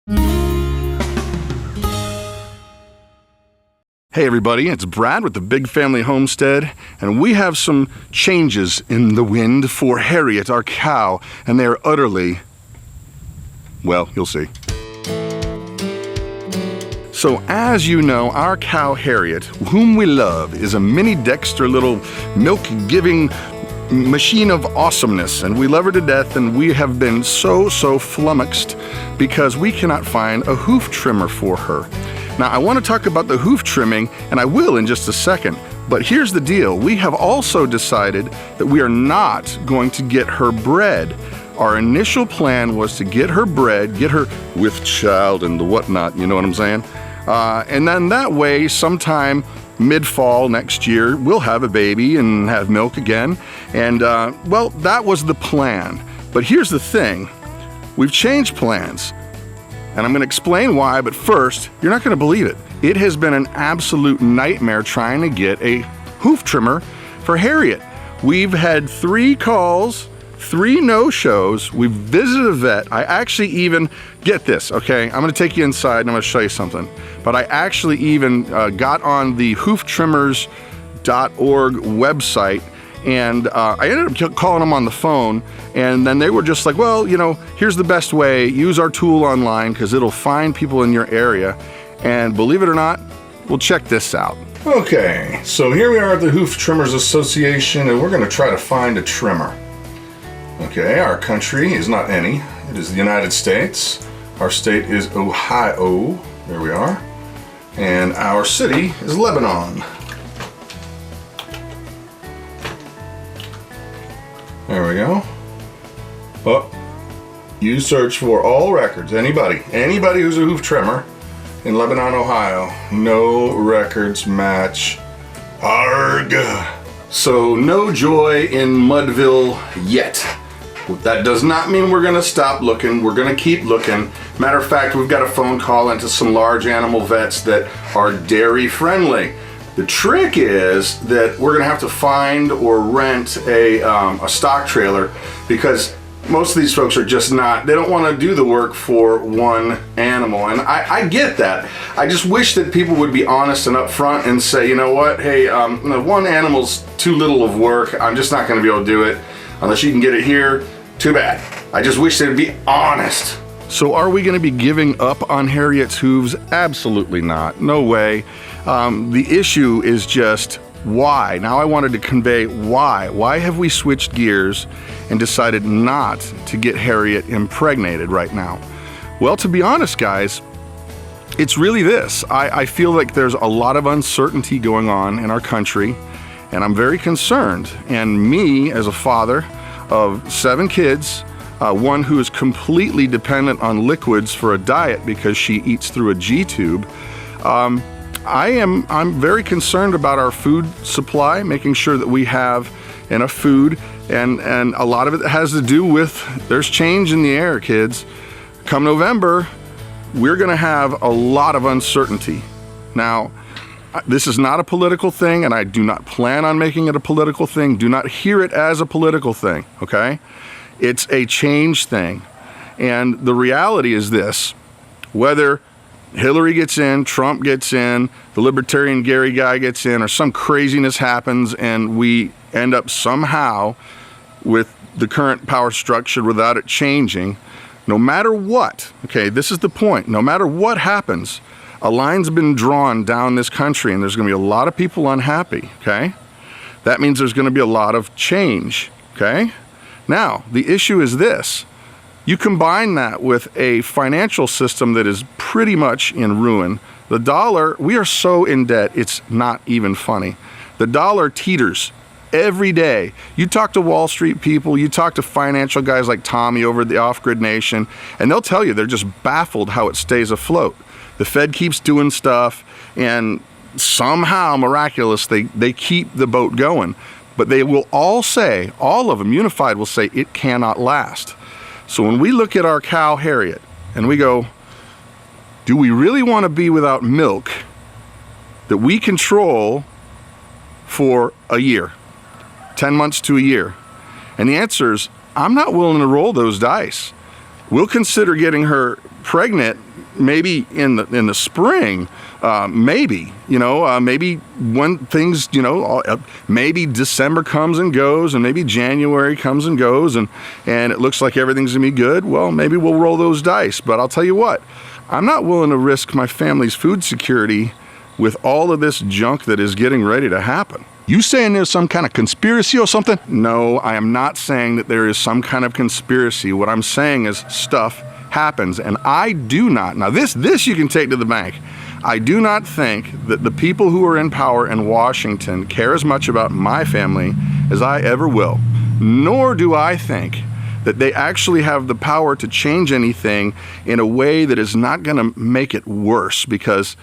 Hey everybody, it's Brad with the Big Family Homestead, and we have some changes in the wind for Harriet, our cow, and they are utterly, well, you'll see. So as you know, our cow Harriet, whom we love, is a mini Dexter little milk-giving machine of awesomeness, and we love her to death, and we have been so flummoxed because we cannot find a hoof trimmer for her. Now, I want to talk about the hoof trimming, and I will in just a second, but here's the deal. We have also decided that we are not going to get her bred. Our initial plan was to get her bred, get her with child and the whatnot, you know what I'm saying? And then that way, sometime mid-fall next year, we'll have a baby and have milk again. And, well, that was the plan. But here's the thing. We've changed plans. And I'm going to explain why, but first, you're not going to believe it. It has been an absolute nightmare trying to get a hoof trimmer for Harriet. We've had 3 calls, 3 no-shows. We've visited a vet. I actually even, get this, okay? I'm going to take you inside and I'm going to show you something. But I actually even got on the hooftrimmers.org website, and I ended up calling them on the phone, and then they were just like, well, you know, here's the best way. Use our tool online because it'll find people in your area. And believe it or not, we'll check this out. Okay, so here we are at the Hoof Trimmers Association, and we're going to try to find a trimmer. Okay, our country is not any. It is the United States. Our state is Ohio. There we are. And our city is Lebanon. There we go. Oh, you search for all records. Anybody who's a hoof trimmer in Lebanon, Ohio. No records match. Arg. So no joy in Mudville yet. That does not mean we're gonna stop looking. We're gonna keep looking. Matter of fact, we've got a phone call into some large animal vets that are dairy friendly. The trick is that we're gonna have to find or rent a stock trailer, because most of these folks are just not, they don't wanna do the work for one animal. And I get that. I just wish that people would be honest and upfront and say, you know what, hey, one animal's too little of work. I'm just not gonna be able to do it. Unless you can get it here, too bad. I just wish they'd be honest. So are we gonna be giving up on Harriet's hooves? Absolutely not, no way. The issue is just why. Now I wanted to convey why. Why have we switched gears and decided not to get Harriet impregnated right now? Well, to be honest, guys, it's really this. I feel like there's a lot of uncertainty going on in our country, and I'm very concerned. And me, as a father of 7 kids, one who is completely dependent on liquids for a diet because she eats through a G-tube, I'm very concerned about our food supply, making sure that we have enough food, and a lot of it has to do with, there's change in the air, kids. Come November, we're gonna have a lot of uncertainty. Now, this is not a political thing, and I do not plan on making it a political thing. Do not hear it as a political thing, okay? It's a change thing. And the reality is this: whether Hillary gets in, Trump gets in, the Libertarian Gary guy gets in, or some craziness happens and we end up somehow with the current power structure without it changing, no matter what, okay, this is the point, no matter what happens, a line's been drawn down this country, and there's gonna be a lot of people unhappy, okay? That means there's gonna be a lot of change, okay? Now, the issue is this. You combine that with a financial system that is pretty much in ruin. The dollar, we are so in debt, it's not even funny. The dollar teeters every day. You talk to Wall Street people, you talk to financial guys like Tommy over at the Off-Grid Nation, and they'll tell you they're just baffled how it stays afloat. The Fed keeps doing stuff, and somehow, miraculous, they keep the boat going. But they will all say, all of them unified will say, it cannot last. So when we look at our cow Harriet and we go, do we really want to be without milk that we control for a year, 10 months to a year? And the answer is, I'm not willing to roll those dice. We'll consider getting her pregnant, maybe in the spring, maybe, maybe when things, maybe December comes and goes, and maybe January comes and goes, and it looks like everything's gonna be good. Well, maybe we'll roll those dice. But I'll tell you what, I'm not willing to risk my family's food security with all of this junk that is getting ready to happen. You saying there's some kind of conspiracy or something? No, I am not saying that there is some kind of conspiracy. What I'm saying is stuff happens, and I do not, now this you can take to the bank, I do not think that the people who are in power in Washington care as much about my family as I ever will, nor do I think that they actually have the power to change anything in a way that is not going to make it worse, because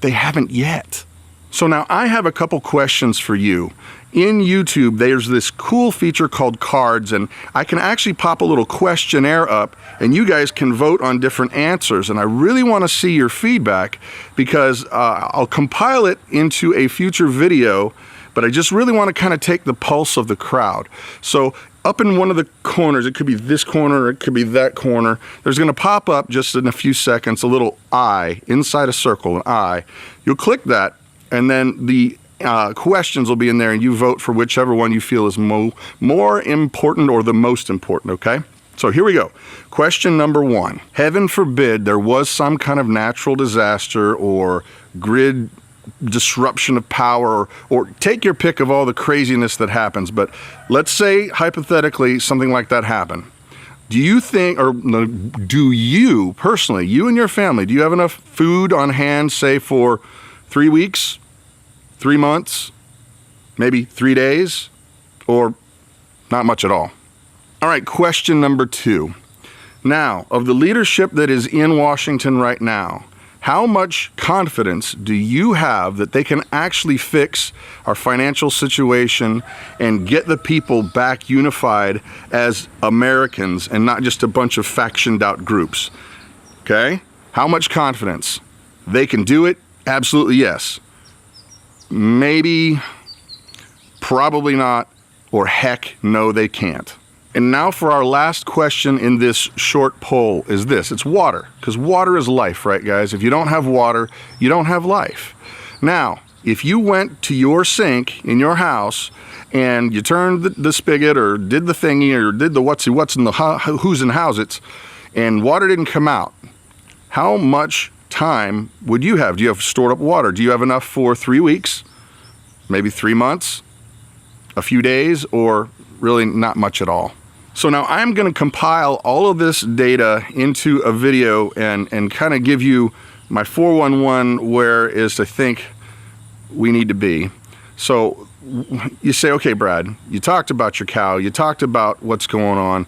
they haven't yet. So now I have a couple questions for you. In YouTube, there's this cool feature called cards, and I can actually pop a little questionnaire up, and you guys can vote on different answers. And I really want to see your feedback, because I'll compile it into a future video, but I just really want to kind of take the pulse of the crowd. So up in one of the corners, it could be this corner, or it could be that corner, there's going to pop up just in a few seconds a little I inside a circle, an I. You'll click that, and then the questions will be in there, and you vote for whichever one you feel is more important or the most important, okay? So here we go. Question number 1. Heaven forbid there was some kind of natural disaster or grid disruption of power, or take your pick of all the craziness that happens, but let's say hypothetically something like that happened. Do you think, or do you personally, you and your family, do you have enough food on hand, say for 3 weeks, 3 months, maybe 3 days, or not much at all? All right, question number 2. Now, of the leadership that is in Washington right now, how much confidence do you have that they can actually fix our financial situation and get the people back unified as Americans and not just a bunch of factioned out groups? Okay? How much confidence? They can do it? Absolutely yes. Maybe, probably not, or heck no, they can't. And now for our last question in this short poll is this. It's water, because water is life, right, guys? If you don't have water, you don't have life. Now, if you went to your sink in your house and you turned the spigot or did the thingy or did the what's in the who's and how's it's, and water didn't come out, how much time would you have? Do you have stored up water? Do you have enough for 3 weeks, maybe 3 months, a few days, or really not much at all? So now I'm going to compile all of this data into a video and kind of give you my 411 where is I think we need to be. So you say, okay, Brad, you talked about your cow, you talked about what's going on.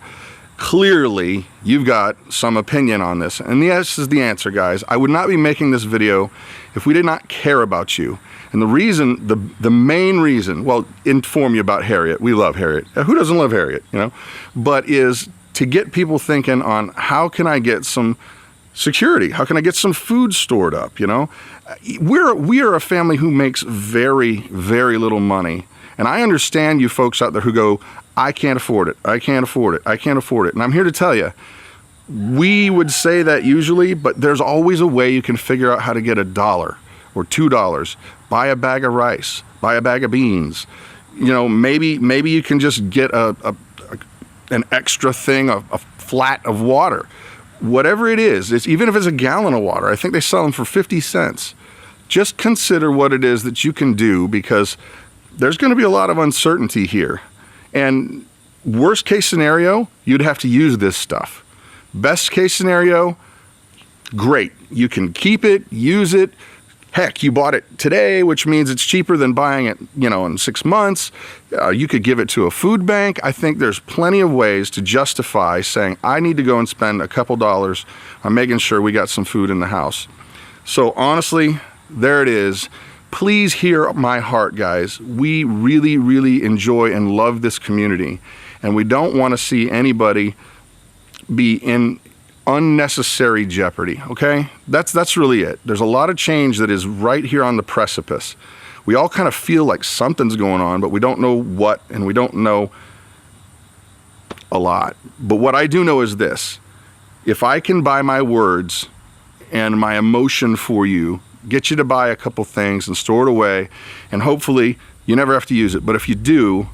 Clearly, you've got some opinion on this. And this is the answer, guys. I would not be making this video if we did not care about you. And the reason, the main reason, well, inform you about Harriet. We love Harriet. Who doesn't love Harriet, But is to get people thinking on how can I get some security? How can I get some food stored up, We are a family who makes very, very little money. And I understand you folks out there who go, I can't afford it. I can't afford it. I can't afford it. And I'm here to tell you, we would say that usually, but there's always a way you can figure out how to get $1 or $2. Buy a bag of rice, buy a bag of beans. Maybe you can just get an extra thing, a flat of water. Whatever it is, even if it's a gallon of water, I think they sell them for 50 cents. Just consider what it is that you can do, because there's going to be a lot of uncertainty here. And worst case scenario, you'd have to use this stuff. Best case scenario, great. You can keep it, use it. Heck, you bought it today, which means it's cheaper than buying it, in 6 months. You could give it to a food bank. I think there's plenty of ways to justify saying, I need to go and spend a couple dollars on making sure we got some food in the house. So honestly, there it is. Please hear my heart, guys. We really, really enjoy and love this community, and we don't want to see anybody be in unnecessary jeopardy, okay? That's really it. There's a lot of change that is right here on the precipice. We all kind of feel like something's going on, but we don't know what, and we don't know a lot. But what I do know is this. if I can, by my words and my emotion for you, get you to buy a couple things and store it away, and hopefully you never have to use it, but if you do,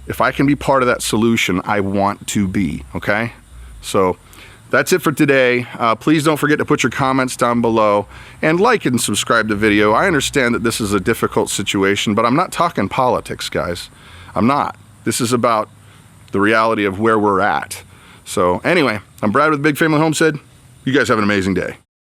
if I can be part of that solution, I want to be, okay? So that's it for today. Please don't forget to put your comments down below and like and subscribe to the video. I understand that this is a difficult situation, but I'm not talking politics, guys. I'm not. This is about the reality of where we're at. So anyway, I'm Brad with Big Family Homestead. You guys have an amazing day.